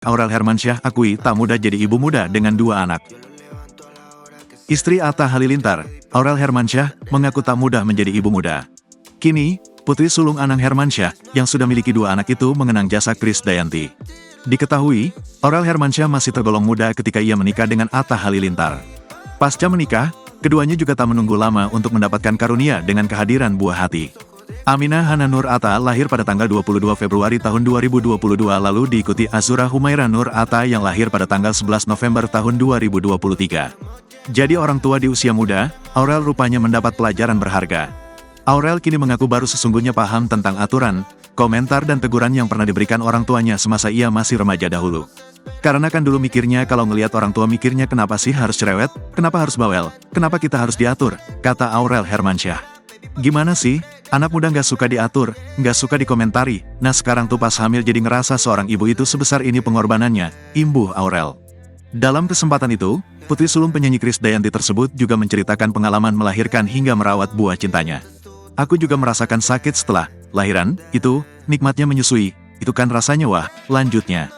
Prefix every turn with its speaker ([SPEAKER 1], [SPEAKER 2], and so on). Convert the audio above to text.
[SPEAKER 1] Aurel Hermansyah akui tak mudah jadi ibu muda dengan 2 anak. Istri Atta Halilintar, Aurel Hermansyah, mengaku tak mudah menjadi ibu muda. Kini, putri sulung Anang Hermansyah, yang sudah miliki 2 anak itu mengenang jasa Krisdayanti. Diketahui, Aurel Hermansyah masih tergolong muda ketika ia menikah dengan Atta Halilintar. Pasca menikah, keduanya juga tak menunggu lama untuk mendapatkan karunia dengan kehadiran buah hati. Aminah Hana Nur Atta lahir pada tanggal 22 Februari tahun 2022 lalu diikuti Azura Humaira Nur Atta yang lahir pada tanggal 11 November tahun 2023. Jadi orang tua di usia muda, Aurel rupanya mendapat pelajaran berharga. Aurel kini mengaku baru sesungguhnya paham tentang aturan, komentar dan teguran yang pernah diberikan orang tuanya semasa ia masih remaja dahulu. Karena kan dulu mikirnya kalau ngelihat orang tua mikirnya kenapa sih harus cerewet, kenapa harus bawel, kenapa kita harus diatur, kata Aurel Hermansyah. Gimana sih, anak muda nggak suka diatur, nggak suka dikomentari, nah sekarang tuh pas hamil jadi ngerasa seorang ibu itu sebesar ini pengorbanannya, imbuh Aurel. Dalam kesempatan itu, putri sulung penyanyi Krisdayanti tersebut juga menceritakan pengalaman melahirkan hingga merawat buah cintanya. Aku juga merasakan sakit setelah lahiran, itu, nikmatnya menyusui, itu kan rasanya wah, lanjutnya.